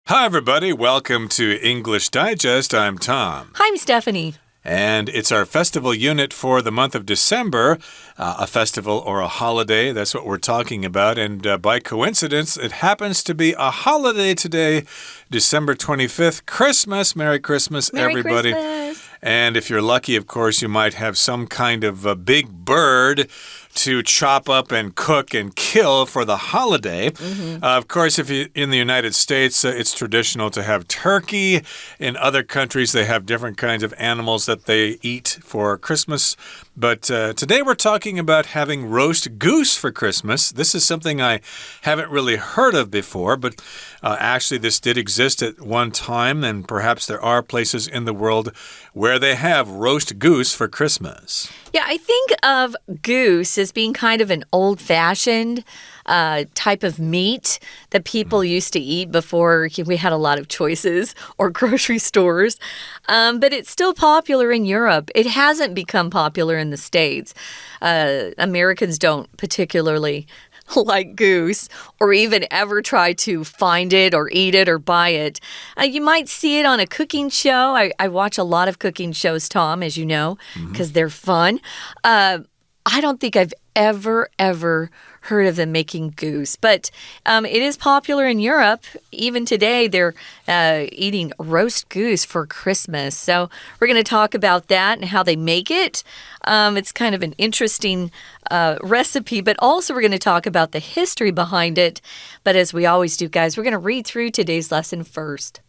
Hi, everybody. Welcome to English Digest. I'm Tom. Hi, I'm Stephanie. And it's our festival unit for the month of December, a festival or a holiday. That's what we're talking about. And by coincidence, it happens to be a holiday today, December 25th. Christmas. Merry Christmas, everybody. Christmas. And if you're lucky, of course, you might have some kind of a big bird to chop up and cook and kill for the holiday. Of course, if you're in the United States, it's traditional to have turkey. In other countries, they have different kinds of animals that they eat for Christmas. But today we're talking about having roast goose for Christmas. This is something I haven't really heard of before, but actually this did exist at one time, and perhaps there are places in the world where they have roast goose for Christmas. Yeah, I think of goose as being kind of an old-fashioned type of meat that people used to eat before we had a lot of choices or grocery stores. But it's still popular in Europe. It hasn't become popular in the States. Americans don't particularly like goose or even ever try to find it or eat it or buy it. You might see it on a cooking show. I watch a lot of cooking shows, Tom, as you know, because they're fun. I don't think I've ever heard of them making goose, but it is popular in Europe. Even today, they're eating roast goose for Christmas. So we're going to talk about that and how they make it. It's kind of an interesting recipe, but also we're going to talk about the history behind it. But as we always do, guys, we're going to read through today's lesson first.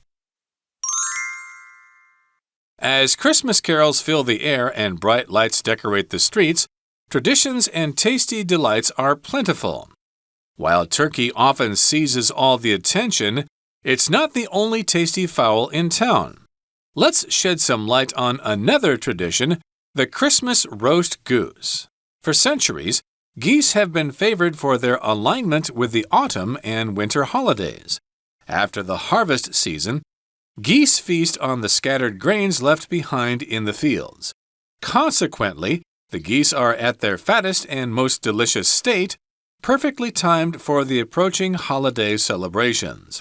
As Christmas carols fill the air and bright lights decorate the streets, traditions and tasty delights are plentiful. While turkey often seizes all the attention, it's not the only tasty fowl in town. Let's shed some light on another tradition, the Christmas roast goose. For centuries, geese have been favored for their alignment with the autumn and winter holidays. After the harvest season, geese feast on the scattered grains left behind in the fields. Consequently, the geese are at their fattest and most delicious state, perfectly timed for the approaching holiday celebrations.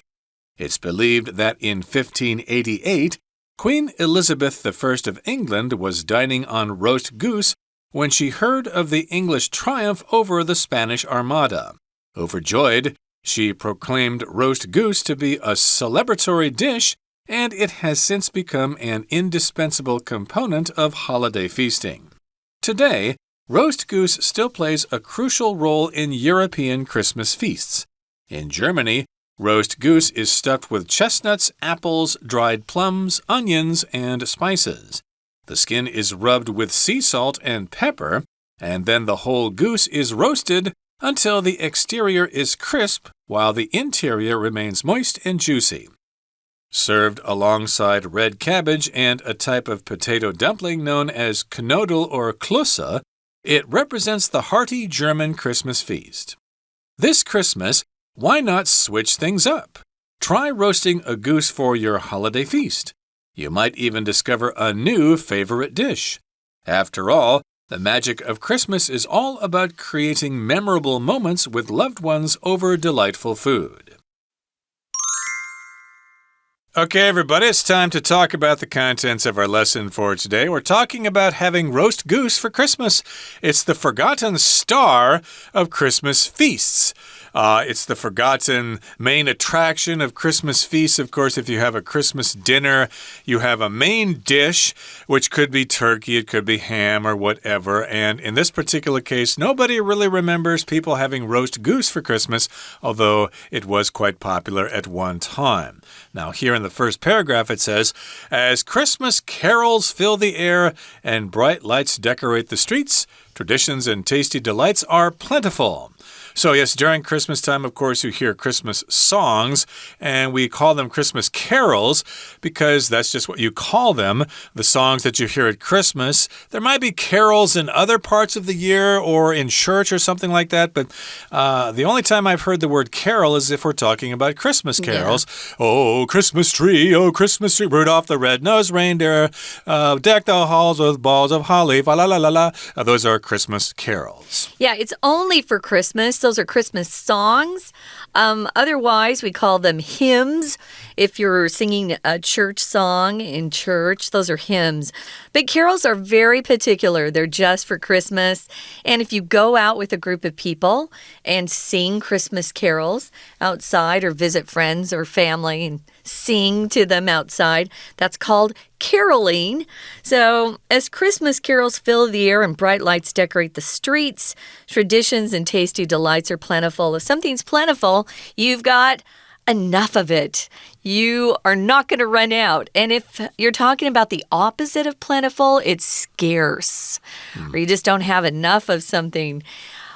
It's believed that in 1588, Queen Elizabeth I of England was dining on roast goose when she heard of the English triumph over the Spanish Armada. Overjoyed, she proclaimed roast goose to be a celebratory dish, and it has since become an indispensable component of holiday feasting. Today, roast goose still plays a crucial role in European Christmas feasts. In Germany, roast goose is stuffed with chestnuts, apples, dried plums, onions, and spices. The skin is rubbed with sea salt and pepper, and then the whole goose is roasted until the exterior is crisp while the interior remains moist and juicy. Served alongside red cabbage and a type of potato dumpling known as Knödel or Klöße, it represents the hearty German Christmas feast. This Christmas, why not switch things up? Try roasting a goose for your holiday feast. You might even discover a new favorite dish. After all, the magic of Christmas is all about creating memorable moments with loved ones over delightful food. Okay, everybody, it's time to talk about the contents of our lesson for today. We're talking about having roast goose for Christmas. It's the forgotten star of Christmas feasts. It's the forgotten main attraction of Christmas feasts. Of course, if you have a Christmas dinner, you have a main dish, which could be turkey, it could be ham or whatever. And in this particular case, nobody really remembers people having roast goose for Christmas, although it was quite popular at one time. Now, here in the first paragraph, it says, as Christmas carols fill the air and bright lights decorate the streets, traditions and tasty delights are plentiful. So yes, during Christmas time, of course, you hear Christmas songs, and we call them Christmas carols because that's just what you call them, the songs that you hear at Christmas. There might be carols in other parts of the year or in church or something like that, but the only time I've heard the word carol is if we're talking about Christmas carols. Yeah. Oh, Christmas tree, Rudolph the red-nosed reindeer, deck the halls with balls of holly, fa la la la la. Those are Christmas carols. Yeah, it's only for Christmas. Those are Christmas songs. Otherwise, we call them hymns. If you're singing a church song in church, those are hymns. But carols are very particular. They're just for Christmas. And if you go out with a group of people and sing Christmas carols outside or visit friends or family and sing to them outside, that's called caroling. So, as Christmas carols fill the air and bright lights decorate the streets, traditions and tasty delights are plentiful. If something's plentiful, you've got enough of it. You are not going to run out. And if you're talking about the opposite of plentiful, it's scarce, or you just don't have enough of something.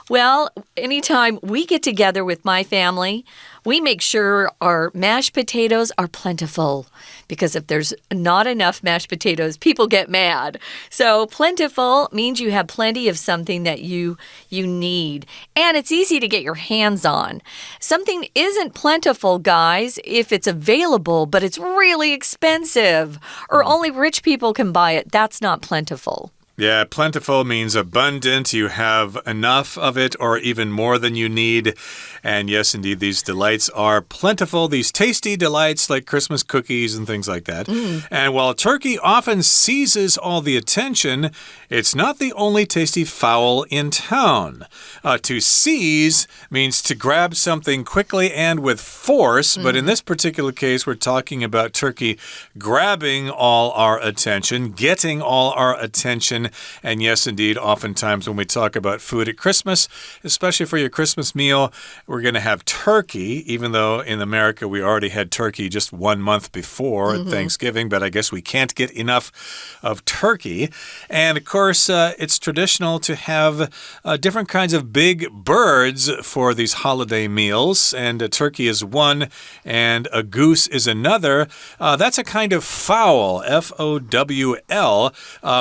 Well, anytime we get together with my family, we make sure our mashed potatoes are plentiful, because if there's not enough mashed potatoes, people get mad. So plentiful means you have plenty of something that you need, and it's easy to get your hands on. Something isn't plentiful, guys, if it's available, but it's really expensive, or only rich people can buy it. That's not plentiful. Yeah, plentiful means abundant. You have enough of it or even more than you need. And yes, indeed, these delights are plentiful. These tasty delights like Christmas cookies and things like that. And while turkey often seizes all the attention, it's not the only tasty fowl in town. To seize means to grab something quickly and with force. But in this particular case, we're talking about turkey grabbing all our attention, getting all our attention. And yes, indeed, oftentimes when we talk about food at Christmas, especially for your Christmas meal, we're going to have turkey, even though in America we already had turkey just 1 month before Thanksgiving, but I guess we can't get enough of turkey. And of course, it's traditional to have different kinds of big birds for these holiday meals, and a turkey is one, and a goose is another. That's a kind of fowl, F-O-W-L,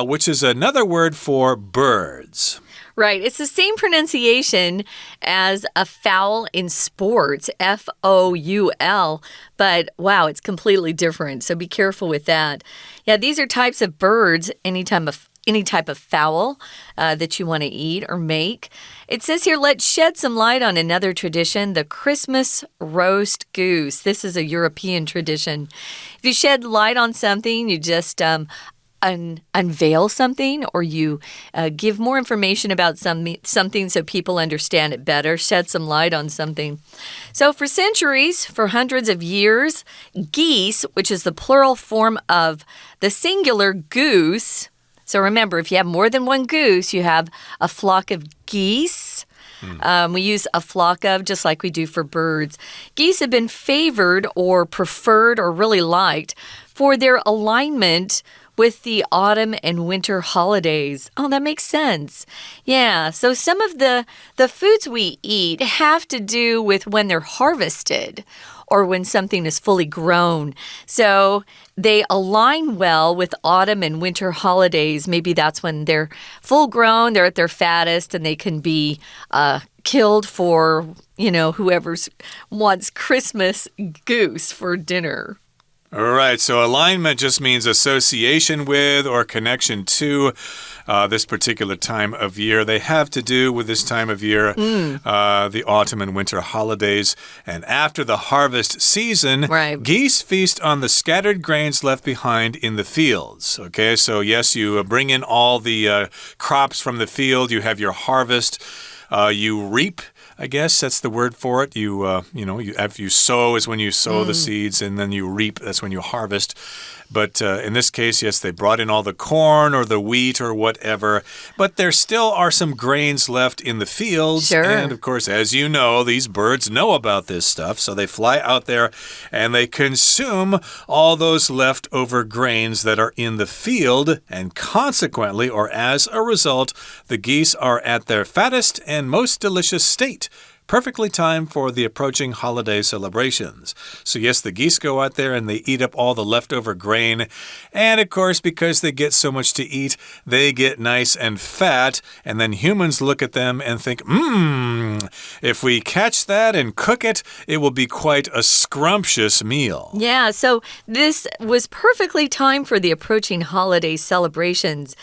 which is another word for birds. Right. It's the same pronunciation as a foul in sports, F-O-U-L, but wow, it's completely different. So be careful with that. Yeah, these are types of birds, any type of fowl that you want to eat or make. It says here, let's shed some light on another tradition, the Christmas roast goose. This is a European tradition. If you shed light on something, you just unveil something, or you give more information about something so people understand it better, shed some light on something. So for centuries, for hundreds of years, geese, which is the plural form of the singular goose. So remember, if you have more than one goose, you have a flock of geese. We use a flock of, just like we do for birds. Geese have been favored or preferred or really liked for their alignment with the autumn and winter holidays. Oh, that makes sense. Yeah, so some of the foods we eat have to do with when they're harvested or when something is fully grown. So they align well with autumn and winter holidays. Maybe that's when they're full grown, they're at their fattest, and they can be killed for, whoever wants Christmas goose for dinner. All right, so alignment just means association with or connection to this particular time of year. They have to do with this time of year, the autumn and winter holidays. And after the harvest season, geese feast on the scattered grains left behind in the fields. Okay, so yes, you bring in all the crops from the field. You have your harvest. You reap. I guess that's the word for it. After you sow is when you sow the seeds, and then you reap. That's when you harvest. But in this case, yes, they brought in all the corn or the wheat or whatever. But there still are some grains left in the fields. Sure. And, of course, as you know, these birds know about this stuff. So they fly out there and they consume all those leftover grains that are in the field. And consequently, or as a result, the geese are at their fattest and most delicious state. Perfectly timed for the approaching holiday celebrations. So yes, the geese go out there and they eat up all the leftover grain. And of course, because they get so much to eat, they get nice and fat. And then humans look at them and think, if we catch that and cook it, it will be quite a scrumptious meal. Yeah, so this was perfectly timed for the approaching holiday celebrations.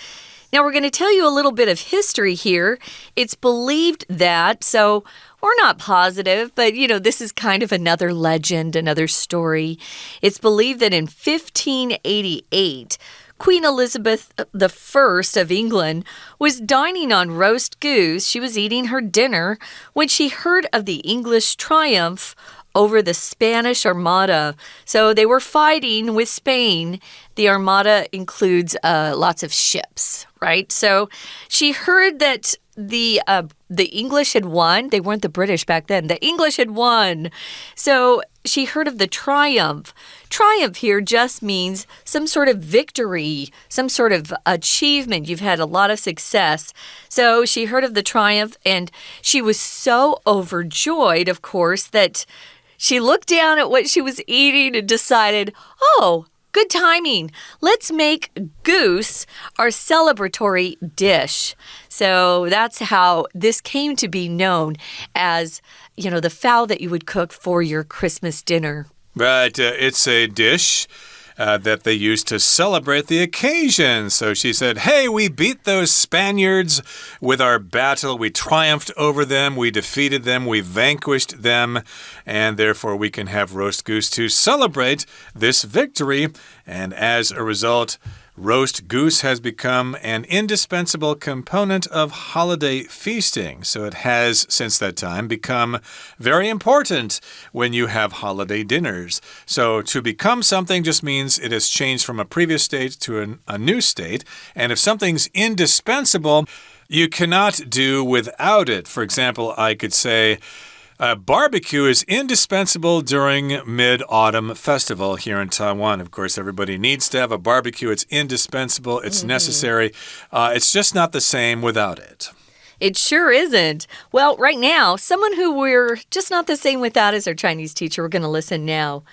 Now, we're going to tell you a little bit of history here. It's believed that, so we're not positive, but, this is kind of another legend, another story. It's believed that in 1588, Queen Elizabeth I of England was dining on roast goose. She was eating her dinner when she heard of the English triumph over the Spanish Armada. So they were fighting with Spain. The Armada includes lots of ships, right? So she heard that the English had won. They weren't the British back then. The English had won. So she heard of the triumph. Triumph here just means some sort of victory, some sort of achievement. You've had a lot of success. So she heard of the triumph, and she was so overjoyed, of course, that she looked down at what she was eating and decided, good timing. Let's make goose our celebratory dish. So that's how this came to be known as, the fowl that you would cook for your Christmas dinner. Right. It's a dish that they used to celebrate the occasion. So she said, hey, we beat those Spaniards with our battle. We triumphed over them. We defeated them. We vanquished them. And therefore, we can have roast goose to celebrate this victory. And as a result, roast goose has become an indispensable component of holiday feasting. So it has, since that time, become very important when you have holiday dinners. So to become something just means it has changed from a previous state to a new state. And if something's indispensable, you cannot do without it. For example, I could say, barbecue is indispensable during Mid-Autumn Festival here in Taiwan. Of course, everybody needs to have a barbecue. It's indispensable. It's necessary. It's just not the same without it. It sure isn't. Well, right now, someone who we're just not the same without is our Chinese teacher. We're going to listen now.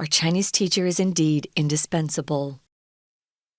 Our Chinese teacher is indeed indispensable.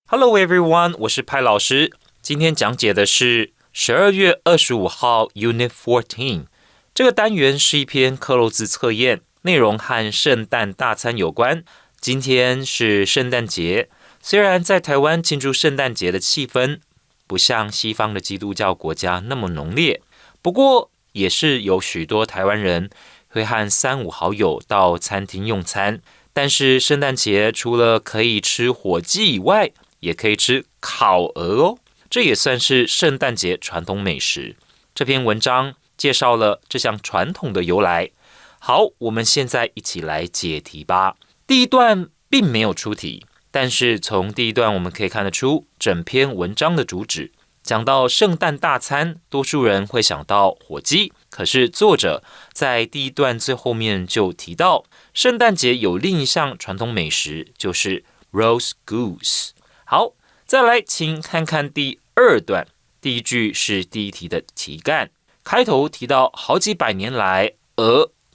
Hello everyone, 我是派老师。今天讲解的是12月25号 Unit 14。这个单元是一篇克漏字测验，内容和圣诞大餐有关。今天是圣诞节，虽然在台湾庆祝圣诞节的气氛不像西方的基督教国家那么浓烈，不过也是有许多台湾人会和3、5好友到餐厅用餐。但是圣诞节除了可以吃火鸡以外，也可以吃烤鹅哦，这也算是圣诞节传统美食。这篇文章介绍了这项传统的由来。好，我们现在一起来解题吧。第一段并没有出题，但是从第一段我们可以看得出整篇文章的主旨。讲到圣诞大餐，多数人会想到火鸡，可是作者在第一段最后面就提到，圣诞节有另一项传统美食，就是 roast goose。好，再来请看看第二段，第一句是第一题的题干。开头提到好几百年来，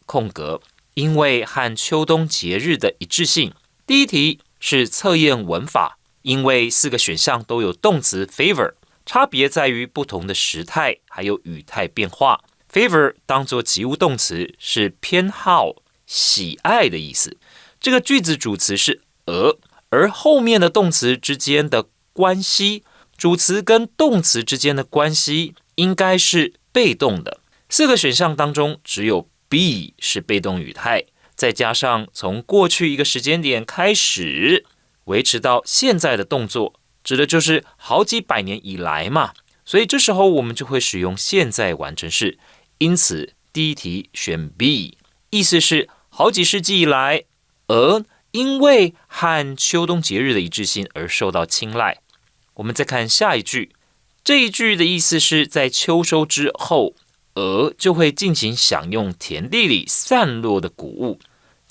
空格，因为和秋冬节日的一致性。第一题是测验文法，因为4个选项都有动词 favor， 差别在于不同的时态还有语态变化。favor 当作及物动词，是偏好、喜爱的意思。这个句子主词是而后面的动词之间的关系，主词跟动词之间的关系应该是被动的。4个选项当中只有 B 是被动语态，再加上从过去一个时间点开始维持到现在的动作，指的就是好几百年以来嘛，所以这时候我们就会使用现在完成式。因此第一题选 B， 意思是好几世纪以来，而因为和秋冬节日的一致性而受到青睐。我们再看下一句，这一句的意思是在秋收之后，鹅就会进行享用田地里散落的谷物。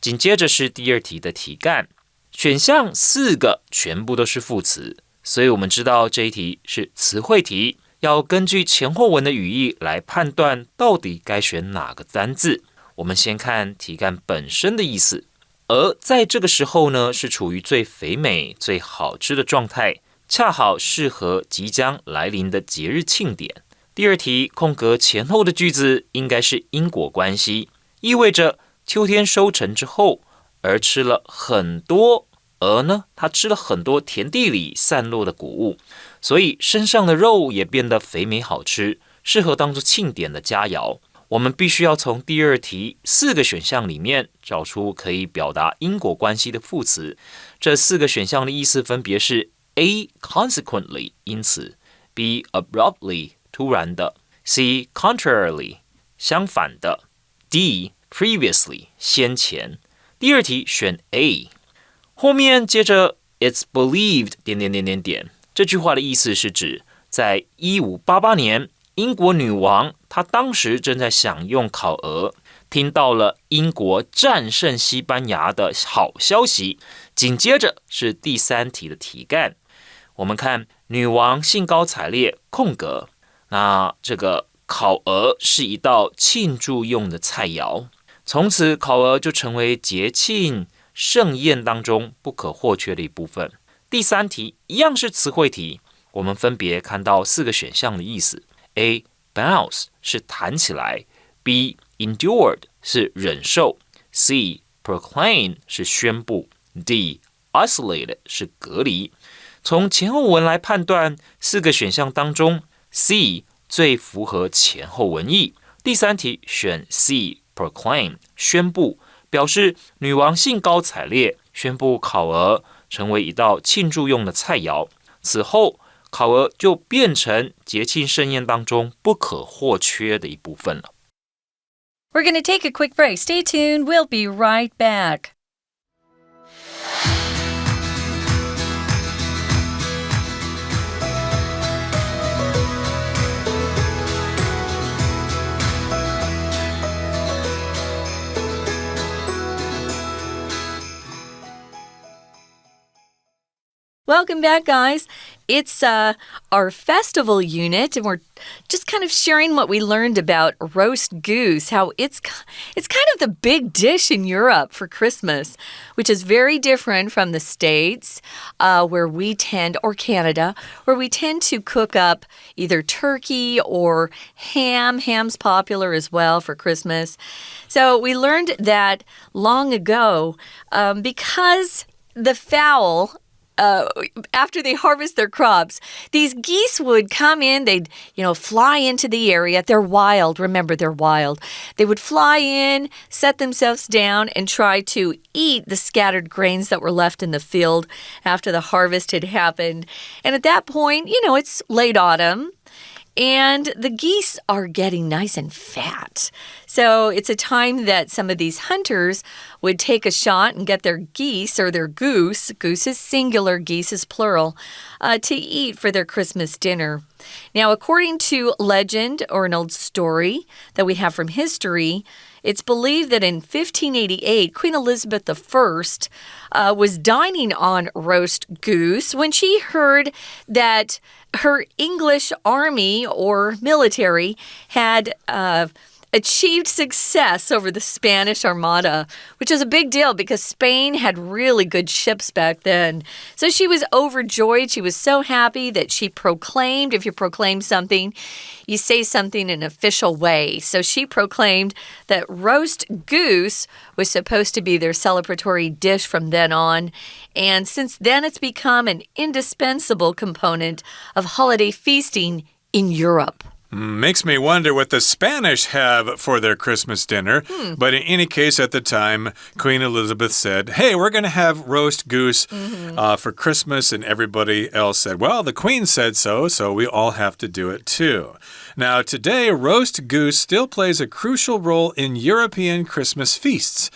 紧接着是第二题的题干，选项4个全部都是副词，所以我们知道这一题是词汇题，要根据前后文的语义来判断到底该选哪个单字。我们先看题干本身的意思，而在这个时候呢，是处于最肥美、最好吃的状态，恰好适合即将来临的节日庆典。第二题空格前后的句子应该是因果关系，意味着秋天收成之后，而吃了很多，而呢，他吃了很多田地里散落的谷物，所以身上的肉也变得肥美好吃，适合当作庆典的佳肴。我们必须要从第二题4个选项里面找出可以表达因果关系的副词。这4个选项的意思分别是 A. consequently 因此， B. abruptly 突然的， C. contrarily 相反的， D. previously 先前。第二题选 A。 后面接着 It's believed 这句话的意思是指在1588年，英国女王她当时正在享用烤鹅，听到了英国战胜西班牙的好消息。紧接着是第3题的题干，我们看女王兴高采烈空格，那这个烤鹅是一道庆祝用的菜肴，从此烤鹅就成为节庆盛宴当中不可或缺的一部分。第3题一样是词汇题，我们分别看到4个选项的意思。 A. bounce 是弹起来， B. endured 是忍受， C. proclaim 是宣布， D. isolate 是隔离。从前后文来判断，4个选项当中 C 最符合前后文意。第3题选 C. proclaim 宣布，表示女王兴高采烈宣布烤鹅成为一道庆祝用的菜肴，此后烤鹅就变成节庆盛宴当中不可或缺的一部分了。 We're going to take a quick break. Stay tuned. We'll be right back. Welcome back, guys. It's our festival unit, and we're just kind of sharing what we learned about roast goose, how it's kind of the big dish in Europe for Christmas, which is very different from the States, where we tend, or Canada, where we tend to cook up either turkey or ham. Ham's popular as well for Christmas. So we learned that long ago, because the fowl... after they harvest their crops, these geese would come in, they'd, fly into the area. They're wild. Remember, they're wild. They would fly in, set themselves down, and try to eat the scattered grains that were left in the field after the harvest had happened. And at that point, it's late autumn. And the geese are getting nice and fat. So it's a time that some of these hunters would take a shot and get their geese or their goose is singular, geese is plural, to eat for their Christmas dinner. Now, according to legend or an old story that we have from history, it's believed that in 1588, Queen Elizabeth I was dining on roast goose when she heard that her English army or military had achieved success over the Spanish Armada, which is a big deal because Spain had really good ships back then. So she was overjoyed. She was so happy that she proclaimed, if you proclaim something, you say something in an official way. So she proclaimed that roast goose was supposed to be their celebratory dish from then on. And since then, it's become an indispensable component of holiday feasting in Europe. Makes me wonder what the Spanish have for their Christmas dinner. But in any case, at the time, Queen Elizabeth said, hey, we're going to have roast goose for Christmas. And everybody else said, well, the Queen said so, so we all have to do it too. Now, today, roast goose still plays a crucial role in European Christmas feasts.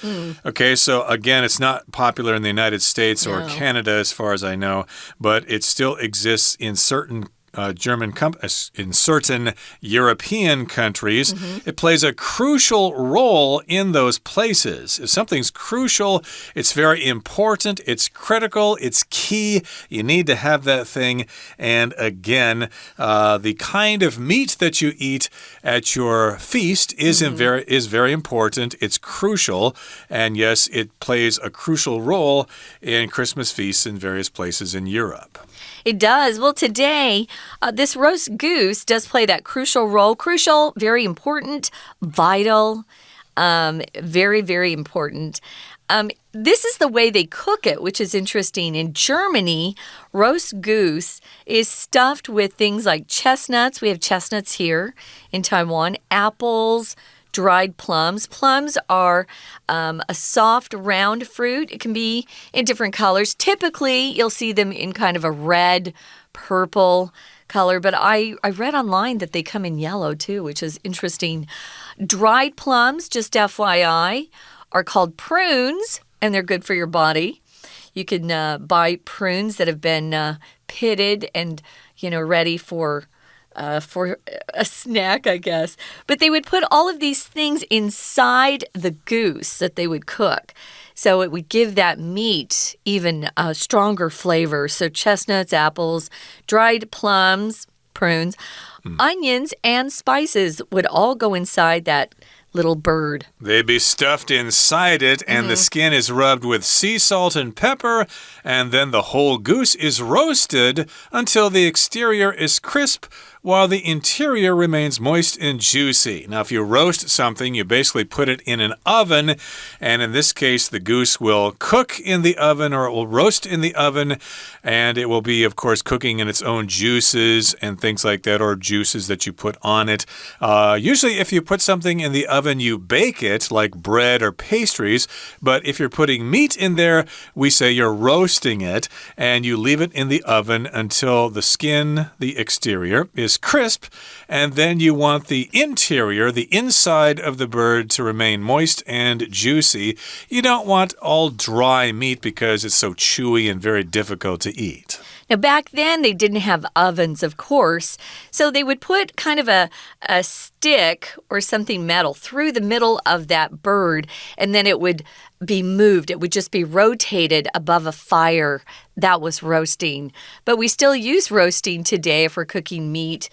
Okay, so again, it's not popular in the United States or Canada, as far as I know, but it still exists in certain in certain European countries. It plays a crucial role in those places. If something's crucial, it's very important, it's critical, it's key. You need to have that thing. And again, the kind of meat that you eat at your feast is very important. It's crucial. And yes, it plays a crucial role in Christmas feasts in various places in Europe. It does. Well, today, this roast goose does play that crucial role. Crucial, very important, vital, very, very important. this is the way they cook it, which is interesting. In Germany, roast goose is stuffed with things like chestnuts. We have chestnuts here in Taiwan, apples, dried plums. Plums are a soft, round fruit. It can be in different colors. Typically, you'll see them in kind of a red, purple color, but I read online that they come in yellow too, which is interesting. Dried plums, just FYI, are called prunes, and they're good for your body. You can buy prunes that have been pitted and, ready for a snack, I guess. But they would put all of these things inside the goose that they would cook. So it would give that meat even a stronger flavor. So chestnuts, apples, dried plums, prunes, onions, and spices would all go inside that little bird. They'd be stuffed inside it, and the skin is rubbed with sea salt and pepper, and then the whole goose is roasted until the exterior is crisp, while the interior remains moist and juicy. Now, if you roast something, you basically put it in an oven, and in this case, the goose will cook in the oven, or it will roast in the oven, and it will be, of course, cooking in its own juices and things like that, or juices that you put on it. Usually, if you put something in the oven, you bake it, like bread or pastries, but if you're putting meat in there, we say you're roasting it, and you leave it in the oven until the skin, the exterior, is crisp, and then you want the interior, the inside of the bird, to remain moist and juicy. You don't want all dry meat because it's so chewy and very difficult to eat. Now, back then, they didn't have ovens, of course, so they would put kind of a stick or something metal through the middle of that bird, and then it would be moved. It would just be rotated above a fire. That was roasting. But we still use roasting today if we're cooking meat.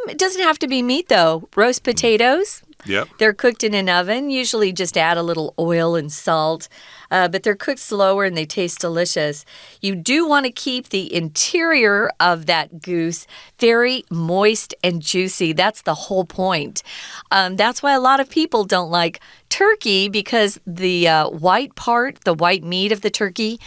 It doesn't have to be meat, though. Roast potatoes. Yep. They're cooked in an oven. Usually just add a little oil and salt. But they're cooked slower and they taste delicious. You do want to keep the interior of that goose very moist and juicy. That's the whole point. That's why a lot of people don't like turkey, because the white part, the white meat of the turkey,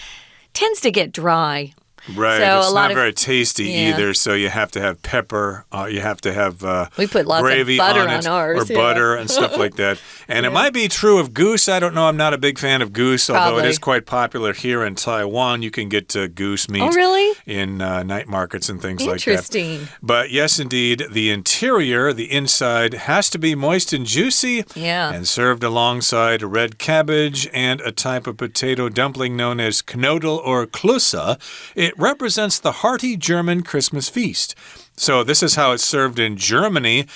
tends to get dry. Right, so it's not very tasty either, so you have to have pepper, you have to have we put lots gravy of butter on it, ours, or butter and stuff like that. And it might be true of goose. I don't know. I'm not a big fan of goose, although it is quite popular here in Taiwan. You can get goose meat in night markets and things like that. Interesting. But yes, indeed, the interior, the inside, has to be moist and juicy, and served alongside red cabbage and a type of potato dumpling known as knödel or Klöße. It represents the hearty German Christmas feast. So this is how it's served in Germany.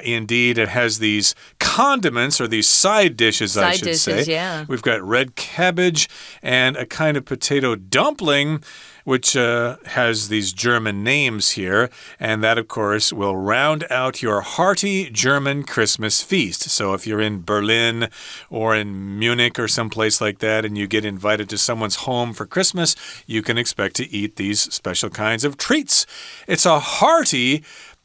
Indeed, it has these condiments, or these side dishes, I should say. Yeah. We've got red cabbage and a kind of potato dumpling, which has these German names here. And that, of course, will round out your hearty German Christmas feast. So if you're in Berlin or in Munich or someplace like that, and you get invited to someone's home for Christmas, you can expect to eat these special kinds of treats. It's a hearty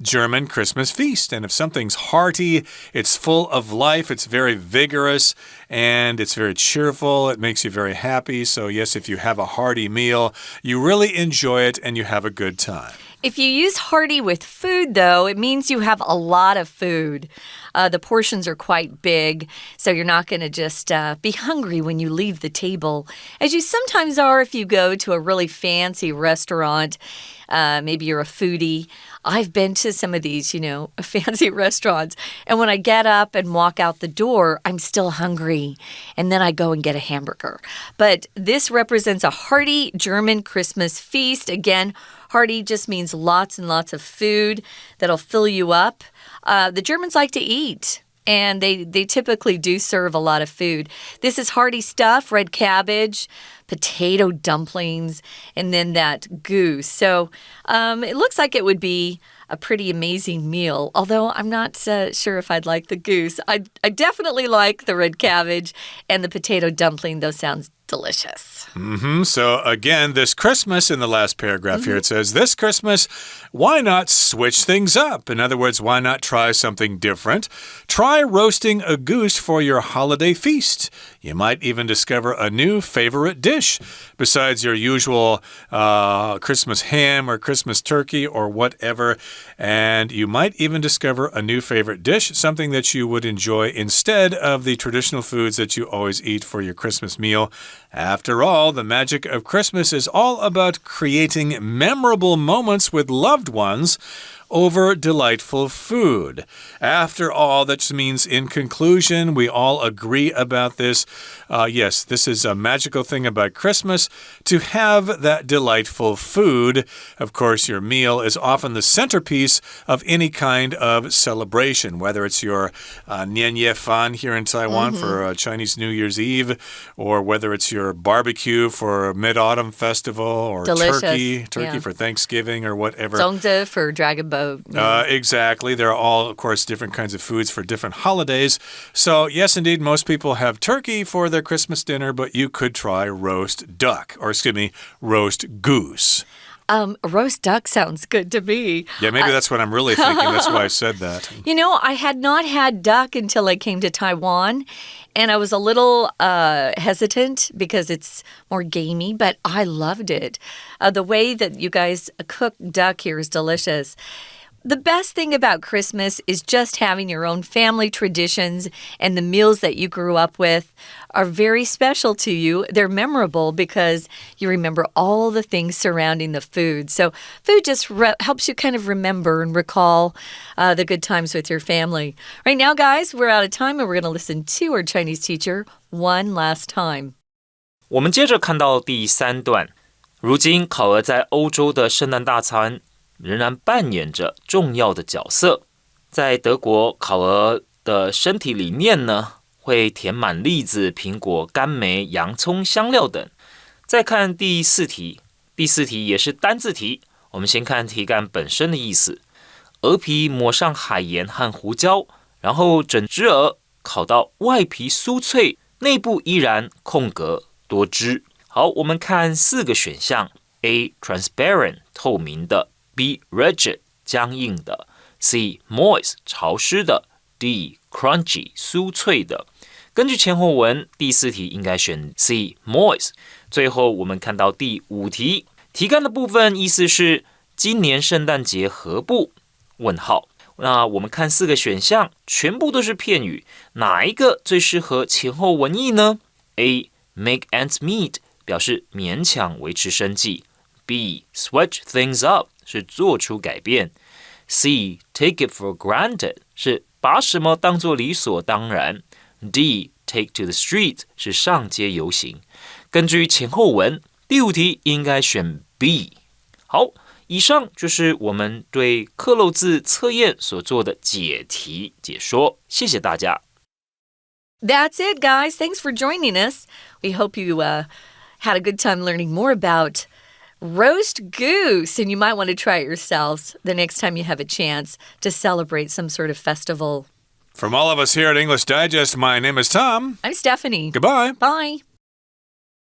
German Christmas feast. And if something's hearty, it's full of life, it's very vigorous, and it's very cheerful. It makes you very happy. So yes, if you have a hearty meal, you really enjoy it and you have a good time. If you use hearty with food, though, it means you have a lot of food. The portions are quite big, so you're not going to just be hungry when you leave the table, as you sometimes are if you go to a really fancy restaurant. Maybe you're a foodie. I've been to some of these, fancy restaurants, and when I get up and walk out the door, I'm still hungry, and then I go and get a hamburger. But this represents a hearty German Christmas feast. Again, hearty just means lots and lots of food that'll fill you up. The Germans like to eat, and they typically do serve a lot of food. This is hearty stuff: red cabbage, potato dumplings, and then that goose. So it looks like it would be a pretty amazing meal, although I'm not sure if I'd like the goose. I definitely like the red cabbage and the potato dumpling. Those sounds delicious. So again, this Christmas in the last paragraph here, it says, this Christmas, why not switch things up? In other words, why not try something different? Try roasting a goose for your holiday feast. You might even discover a new favorite dish besides your usual Christmas ham or Christmas turkey or whatever. And you might even discover a new favorite dish, something that you would enjoy instead of the traditional foods that you always eat for your Christmas meal. After all, the magic of Christmas is all about creating memorable moments with loved ones over delightful food. After all, that just means in conclusion, we all agree about this. Yes, this is a magical thing about Christmas, to have that delightful food. Of course, your meal is often the centerpiece of any kind of celebration, whether it's your Nian Ye Fan here in Taiwan for Chinese New Year's Eve, or whether it's your barbecue for Mid-Autumn Festival, or turkey for Thanksgiving or whatever. 粽子 for Dragon Boat. Exactly. There are all, of course, different kinds of foods for different holidays. So, yes, indeed, most people have turkey for their Christmas dinner, but you could try roast duck, or excuse me, roast goose. Roast duck sounds good to me. Yeah, maybe that's what I'm really thinking. That's why I said that. You know, I had not had duck until I came to Taiwan, and I was a little hesitant because it's more gamey, but I loved it. The way that you guys cook duck here is delicious. The best thing about Christmas is just having your own family traditions, and the meals that you grew up with are very special to you. They're memorable because you remember all the things surrounding the food. So food just helps you kind of remember and recall the good times with your family. Right now, guys, we're out of time, and we're going to listen to our Chinese teacher one last time. 我们接着看到第3段，如今烤鹅在欧洲的圣诞大餐仍然扮演着重要的角色。在德国，烤鹅的身体里面呢，会填满栗子、苹果、甘梅、洋葱、香料等。再看第4题，第4题也是单字题。我们先看题干本身的意思：鹅皮抹上海盐和胡椒，然后整只鹅烤到外皮酥脆，内部依然空格多汁。好，我们看4个选项 ：A. transparent 透明的。B. rigid 僵硬的 C. moist 潮湿的 D. crunchy 酥脆的。根据前后文，第4题应该选 C. moist。最后我们看到第5题，题干的部分意思是今年圣诞节何不？问号。那我们看4个选项，全部都是片语，哪一个最适合前后文意呢？ A. make ends meet 表示勉强维持生计。B. switch things up 是做出改变。C. take it for granted 是把什么当作理所当然。D. take to the street 是上街游行。根据前后文，第5题应该选 B。好，以上就是我们对克漏字测验所做的解题解说，谢谢大家。That's it, guys. Thanks for joining us. We hope you had a good time learning more about roast goose, and you might want to try it yourselves the next time you have a chance to celebrate some sort of festival. From all of us here at English Digest, my name is Tom. I'm Stephanie. Goodbye. Bye.